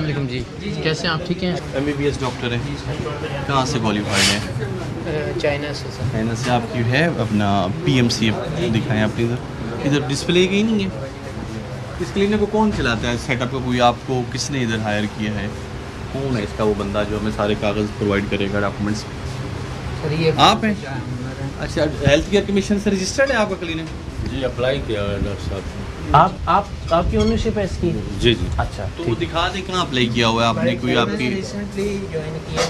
अस्सलाम वालेकुम जी, कैसे हैं आप? ठीक हैं? MBBS डॉक्टर हैं, कहाँ से क्वालिफाइड हैं? चाइना से सर। चाइना से। आपकी है अपना PMC दिखाएं अपनी इधर डिस्प्ले कहीं नहीं है। इस क्लिनिक को कौन चलाता है? सेटअप का कोई आपको किसने इधर हायर किया है? कौन है इसका वो बंदा जो हमें सारे कागज़ प्रोवाइड करेगा, डॉक्यूमेंट्स? सर ये आप हैं? अच्छा, हेल्थ केयर कमीशन से रजिस्टर्ड है आपका क्लिनिक? जी अप्लाई किया है डॉक्टर साहब। आपकी ओनरशिप है इसकी? जी जी। अच्छा, तो वो दिखा दें कहाँ अप्लाई किया हुआ है आपने, कोई आपकी? रिसेंटली ज्वाइन किया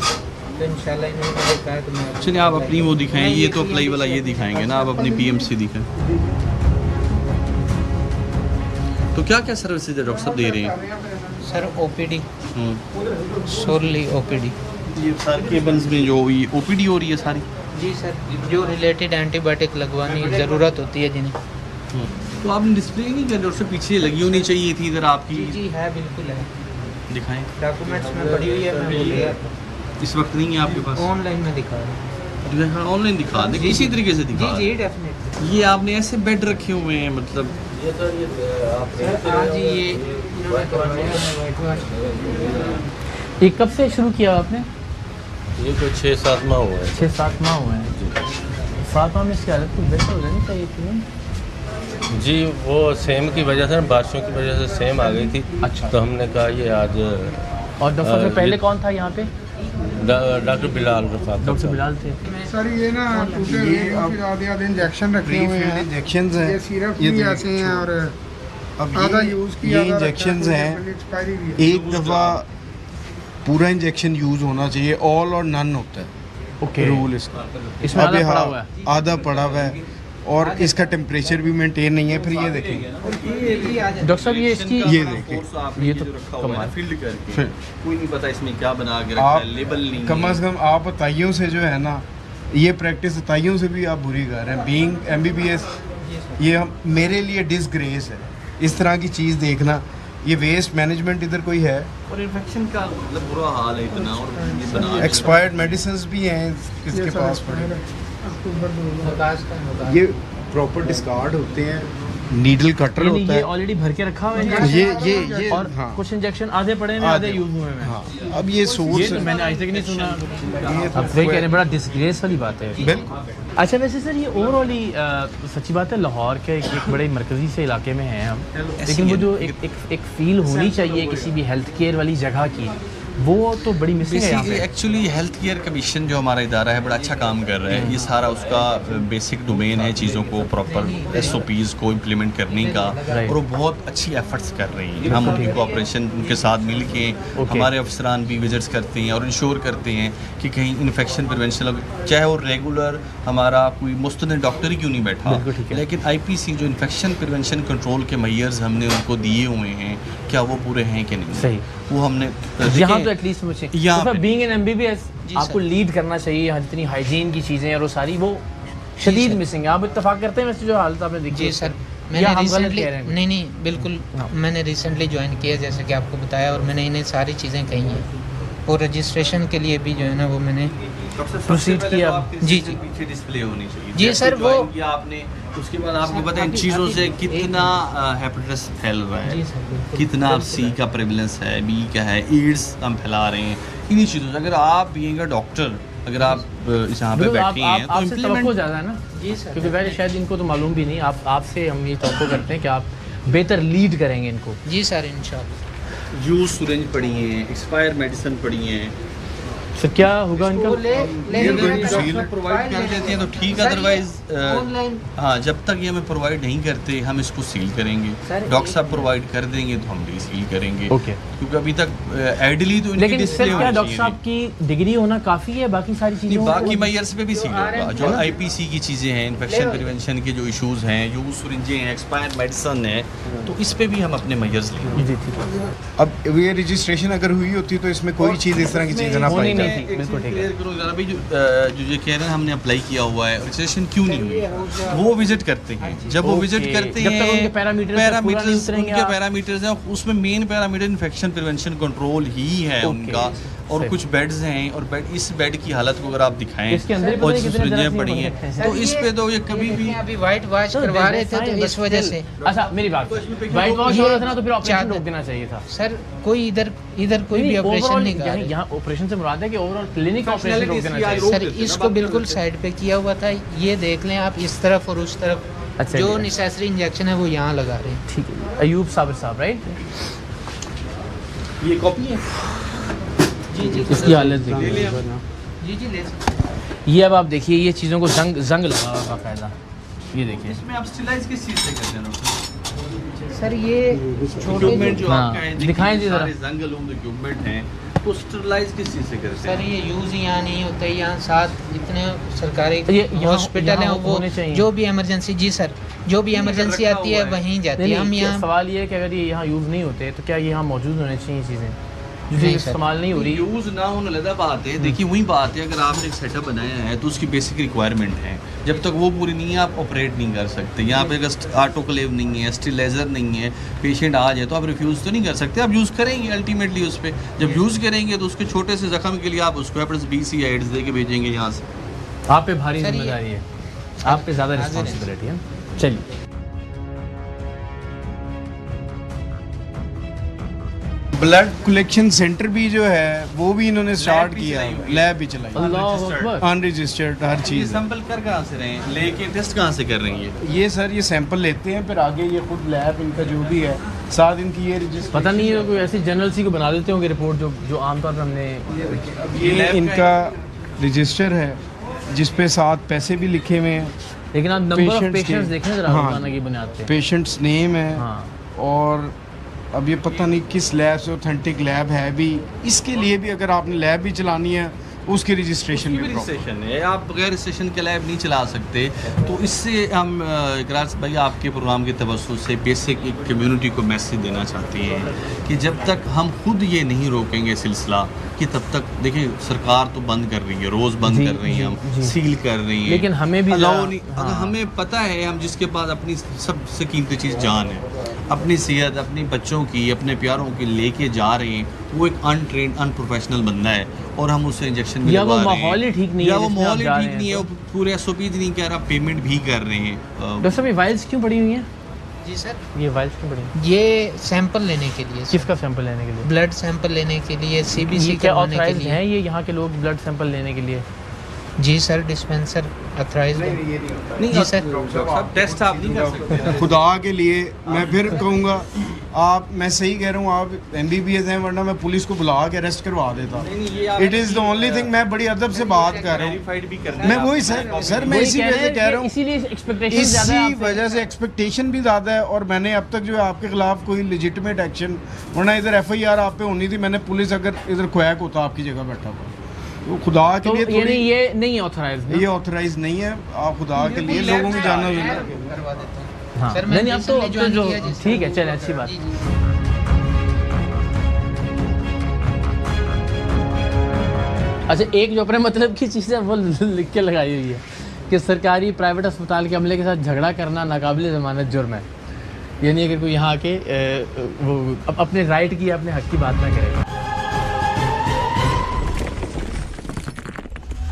तो इंशाल्लाह इन्होंने मुझे कहा कि मैं चलिए आप अपनी वो दिखाएं, ये तो अप्लाई वाला ये दिखाएंगे ना, आप अपनी PMC दिखाएं। तो क्या क्या सर्विसेज है डॉक्टर साहब दे रहे हैं? Sir OPD, sorely OPD। ये सारे केबल्स में जो ये OPD हो रही है सारी? जी सर, जो रिलेटेड एंटीबायोटिक लगवाने की ज़रूरत होती है जिन्हें। तो आपने डिस्प्ले नहीं किया डॉक्टर, पीछे लगी होनी चाहिए थी इधर आपकी। जी है, बिल्कुल है, दिखाएं। डॉक्यूमेंट्स में पड़ी हुई है, मैं भूल गया। इस वक्त नहीं है आपके पास? ऑनलाइन में दिखा रहा हूँ। ऑनलाइन दिखा दें, किसी तरीके से दिखा जी दें। डेफिनेटली। ये आपने ऐसे बेड रखे हुए हैं मतलब? ये तो ये आप हाँ जी, ये इन्होंने करवाया है वाइट वाश। ये कब से शुरू किया आपने? ये तो 6-7 माह हुआ है। 6-7 माह हुए हैं। 7 माह में इसकी हालत कुछ बेहतर हो जानी चाहिए थी नहीं? जी वो सेम की वजह से, बारिशों की वजह से सेम आ गई थी। अच्छा। तो हमने कहा ये आज और डॉक्टर से पहले कौन था यहाँ पे? डॉक्टर बिलाल रफाक। डॉक्टर बिलाल थे। सर ये ना टूटे हुए हैं, फिर आधे इंजेक्शन रखे हुए हैं, इंजेक्शंस हैं, ये सिरप भी ऐसे हैं और अब आधा यूज़ किया, ये इंजेक्शंस हैं। एक्सपायरी भी है। एक दफ़ा पूरा इंजेक्शन यूज़ होना चाहिए, ऑल और नन होता है ओके। रूल इसका। इसमें अब आधा ये पड़ा हाँ, हुआ है। आधा पड़ा हुआ है और इसका टेम्परेचर भी मेंटेन नहीं है। फिर ये देखें, डॉक्टर साहब ये इसकी ये देखिए, ये तो रखा हुआ है कमाल। फील्ड करके, फिर कोई नहीं पता इसमें क्या बना के रखा आप है, लेबल नहीं कम है। अज़ कम आप ताइयों से जो है ना, ये प्रैक्टिस ताइयों से भी आप बुरी कर रहे हैं। बीइंग MBBS ये मेरे लिए डिसग्रेस है, इस तरह की चीज़ देखना। ये वेस्ट मैनेजमेंट इधर कोई है? और इन्फेक्शन का मतलब बुरा हाल है इतना, और ये बना के एक्सपायर्ड मेडिसिन भी हैं किसके पास पड़े? अक्टूबर 2000 आकाश का होगा। ये प्रॉपर डिस्कार्ड होते हैं, नीडल कटर यानी होता ये है। ऑलरेडी भर के रखा हुआ है ये और हाँ कुछ इंजेक्शन आधे पड़े हैं, आधे यूज हुए हैं। हाँ। अब ये ये सोर्स तो मैंने आज तक नहीं सुना। ये अब वही कह रहे हैं, बड़ा डिसग्रेस वाली बात है। बिल्कुल। अच्छा, वैसे सर ये ओवरऑल ही सच्ची बात है, लाहौर के एक बड़े मरकज़ी से इलाके में हैं हम, लेकिन वो जो एक फील होनी चाहिए किसी भी हेल्थ केयर वाली जगह की, वो तो बड़ी मिसिंग है यहाँ पे। एक्चुअली हेल्थ केयर कमीशन जो हमारा इदारा है बड़ा अच्छा काम कर रहा है। ये सारा उसका बेसिक डोमेन है, चीज़ों को प्रॉपर SOPs को इम्प्लीमेंट करने का, और वो बहुत अच्छी एफर्ट्स कर रही हैं। हम उनकी कोऑपरेशन उनके साथ मिल के हमारे अफसरान भी विजिट्स करते हैं और इंश्योर करते हैं कि कहीं इन्फेक्शन प्रिवेंशन, चाहे वो रेगुलर हमारा कोई मुस्तनद डॉक्टर ही क्यों नहीं बैठा, लेकिन IPC जो इन्फेक्शन प्रिवेंशन कंट्रोल के मेजर्स हमने उनको दिए हुए हैं, क्या वो पूरे हैं कि नहीं। सही, वो हमने यहाँ तो एटलीस्ट मुझे यहाँ पे बीइंग एन MBBS आपको लीड करना चाहिए। यहाँ जितनी हाइजीन की चीज़ें और वो सारी वो शदीद मिसिंग है। आप इत्तेफाक करते हैं वैसे जो हालत आपने देखी? जी सर, या हम मैंने गलत रिसेंटली कह रहे हैं? नहीं बिल्कुल, मैंने रिसेंटली ज्वाइन किया जैसे कि आपको बताया, और मैंने इन्हें सारी चीज़ें कही हैं, और रजिस्ट्रेशन के लिए भी जो है ना वो मैंने प्रोसीड किया। जी जी पीछे डिस्प्ले होनी चाहिए। जी जैसे सर, वो join किया आपने, उसके बाद आपको पता है इन चीज़ों से कितना हेपेटाइटिस फैल रहा है, जी सर, बिल्कुल। कितना C का प्रेवलेंस है, B का है, एड्स हम फैला रहे हैं इन्हीं चीज़ों से। अगर आप बीइंग अ डॉक्टर, अगर आप यहाँ पे बैठे हैं तो आपसे तवक्को इम्प्लीमेंट ज़्यादा है ना, जी सर, क्योंकि वैसे शायद इनको तो मालूम भी नहीं। आपसे हम ये तवक्को करते हैं कि आप बेहतर लीड करेंगे इनको। जी सर, इंशाल्लाह। यूज सिरिंज पड़ी हैं, एक्सपायर मेडिसिन पड़ी हैं, सर क्या होगा इनका? प्रोवाइड कर देते हैं तो ठीक, अदरवाइज ऑनलाइन हाँ, जब तक ये हमें प्रोवाइड नहीं करते हम इसको सील करेंगे। सर, डॉक्टर साहब प्रोवाइड कर देंगे तो हम भी सील करेंगे। ओके। क्योंकि अभी तक आइडियली तो इनकी लेकिन सर डिस्प्ले क्या होनी डॉक्टर साहब चाहिए। की डिग्री होना काफ़ी है बाकी सारी नहीं, चीज़ों बाकी मेजर्स पे भी सील होगा। जो IPC की चीज़ें हैं, इन्फेक्शन प्रिवेंशन के जो इश्यूज हैं, यूज सिरिंजें हैं, एक्सपायर मेडिसिन है, तो इस पे भी हम अपने मेजर्स लेंगे। जी ठीक है। अब ये रजिस्ट्रेशन अगर हुई होती तो इसमें कोई चीज़ इस तरह की चीज़ ना होनी पाई नहीं जाती। थी, बिल्कुल ठीक है। क्लियर करो जरा भाई, जो ये कह रहे हैं हमने अप्लाई किया हुआ है, रजिस्ट्रेशन क्यों नहीं हुई, वो विजिट करते हैं। जब वो विजिट ओके। करते जब तक हैं, उनके पैरामीटर्स उनके पैरामीटर्स हैं, उसमें main parameter infection prevention control ही है उनका, और कुछ बेड्स हैं, और बेड इस बेड की हालत को अगर आप दिखाएं इसके अंदर ही पता और नहीं कितने सुरंजें जरासीम पड़ी हो हैं रखे हैं। तो इस पे तो ये कभी भी अभी वाइट वॉश करवा रहे थे तो इस वजह से अच्छा मेरी बात, वाइट वॉश हो रहा था ना तो फिर ऑपरेशन रोक देना चाहिए था सर कोई इधर कोई भी ऑपरेशन नहीं कर रहा है। यहाँ ऑपरेशन से मुराद है कि ओवरऑल क्लिनिक ऑपरेशन रोक देना चाहिए। सर इसको बिल्कुल साइड पे किया हुआ था, ये देख लें आप इस तरफ और उस तरफ, अच्छा, जो ठीक। नेसेसरी इंजेक्शन है वो यहाँ लगा रहे हैं। ठीक है, अयूब साबिर साहब राइट, ये कॉपी है। जी इसकी हालत देखिए। जी ले सकते ये अब आप देखिए, ये चीज़ों को जंग लगा हुआ बाकायदा, ये देखिए। इसमें आप स्टिलाइज किस चीज़ से करते हैं? हैं सर ये छोटे इक्विपमेंट जो हाँ, आपका है, दिखाएं जी सारे जरा। जंग लूम इक्विपमेंट हैं, तो स्टरलाइज किस चीज़ से करते सर हैं? ये यूज़ यहाँ नहीं होते, यहाँ साथ इतने सरकारी ये यहाँ- हॉस्पिटल हैं यहाँ वो होने चाहिए। जो भी इमरजेंसी, जी सर, जो भी इमरजेंसी रखा आती है हुआ है। वहीं जाती नहीं है। हम नहीं, यहाँ सवाल ये है कि अगर ये यहाँ यूज़ नहीं होते तो क्या ये यहाँ मौजूद होने चाहिए चीज़ें, जो नहीं सर। इस्तेमाल नहीं हो रही। यूज़ ना होने लगा बात है, देखिए वही बात है, अगर आपने एक सेटअप बनाया है तो उसकी बेसिक रिक्वायरमेंट है, जब तक वो पूरी नहीं है आप ऑपरेट नहीं कर सकते। यहाँ पे अगर ऑटोक्लेव नहीं है, स्टिलाइजर नहीं है, पेशेंट आ जाए तो आप रिफ्यूज़ तो नहीं कर सकते, आप यूज़ करेंगे अल्टीमेटली उस पर। जब यूज़ करेंगे तो उसके छोटे से जख्म के लिए आप उसको हेपेटाइटिस बी सी एड्स दे के भेजेंगे यहाँ से। आप पे भारी सर, ये- जिम्मेदारी है, आप पे ज़्यादा हाजिर है। रिस्पॉन्सिबिलिटी है। चलिए ब्लड कलेक्शन सेंटर भी जो है वो भी इन्होंने स्टार्ट भी किया, चलाई हुई है। लैब भी चलाई, अल्लाह अकबर। अनरजिस्टर्ड हर ये चीज़ है। सैंपल कर कहाँ से रहे हैं, लेके टेस्ट कहाँ से कर रही है? ये सर ये सैंपल लेते हैं, फिर आगे ये खुद लैब इनका जो भी है, साथ इनकी ये रजिस्टर, पता नहीं है कोई ऐसी जनरल सी को बना देते होंगे रिपोर्ट जो आमतौर पर हमने। ये लैब का इनका रजिस्टर है जिस पे साथ पैसे भी लिखे हुए हैं, लेकिन आप नंबर ऑफ Patients पेशेंट्स के- देखें जरा हाँ। रोजाना की बुनियाद पे। पेशेंट्स नेम है, हाँ और अब ये पता नहीं किस लैब से ऑथेंटिक लैब है भी, इसके लिए भी अगर आपने लैब भी चलानी है उसकी रजिस्ट्रेशन भी proper। रजिस्ट्रेशन है, आप बगैर रजिस्ट्रेशन के लैब नहीं चला सकते। तो इससे हम इकरार भाई आपके प्रोग्राम के तवज्जुह से बेसिक एक कम्युनिटी को मैसेज देना चाहते हैं कि जब तक हम खुद ये नहीं रोकेंगे सिलसिला, कि तब तक देखिए सरकार तो बंद कर रही है, रोज़ बंद जी, कर रही है, जी, हम जी। सील कर रही है, लेकिन हमें भी अलाउ ज़रा- नहीं। हाँ। अगर हमें पता है, हम जिसके पास अपनी सबसे कीमती चीज़ जान है, अपनी सेहत, अपनी बच्चों की, अपने प्यारों की लेके जा रहे हैं, वो एक अनट्रेंड अनप्रोफेशनल बंदा है और हम उससे इंजेक्शन भी या वो लगवा रहे हैं। माहौल ही ठीक नहीं या है वो जिसमें आप माहौल ही जा रहे ठीक हैं, नहीं है, तो- वो पूरे SOPs नहीं कह रहा, पेमेंट भी कर रहे हैं। डॉक्टर साहब ये वाइल्स क्यों पड़ी हुई हैं? जी सर, ये वाइल्स क्यों पड़ी हैं? ये सैंपल लेने के लिए सर, किसका सैंपल लेने के लिए? ब्लड सैंपल लेने के लिए, CBC ये क्या करवाने के ऑथराइज्ड लिए। हैं ये यहाँ के लोग ब्लड सैंपल लेने के लिए? जी सर, डिस्पेंसर अथराइज्ड है। जी सर, सब टेस्ट आप नहीं कर सकते। खुदा के लिए मैं फिर कहूँगा, आप, मैं सही कह रहा हूँ, आप MBBS हैं, वरना मैं पुलिस को बुला के अरेस्ट करवा देता। It is the only thing, मैं बड़ी अदब से बात कर रहा हूँ। वेरीफाइड भी करना मैं है वही आपको। सर मैं वही इसी वजह से कह रहा हूँ, इसीलिए एक्सपेक्टेशन ज़्यादा है इसी आपसे। वजह से एक्सपेक्टेशन भी ज़्यादा है, और मैंने अब तक जो है आपके खिलाफ कोई लेजिटिमेट एक्शन, वरना इधर FIR आप पे होनी थी, मैंने पुलिस अगर इधर क्वैक होता आपकी जगह बैठा हुआ, तो खुदा के तो लिए यानी थोड़ी, ये नहीं ऑथराइज्ड ये ऑथराइज नहीं है, आप खुदा के लिए लोगों की जाना ज़रूरी। करवा देता हूँ। हाँ सर, नहीं मैं अब तो recently join जो किया जी सर। ठीक है, चले अच्छी बात। जी, जी। अच्छा, एक जो अपने मतलब की चीज़ है वो लिख के लगाई हुई है कि सरकारी प्राइवेट अस्पताल के अमले के साथ झगड़ा करना नाकाबिल ज़मानत जुर्म है। यानी अगर कोई यहाँ आके वो अपने राइट की, अपने हक की बात ना करे।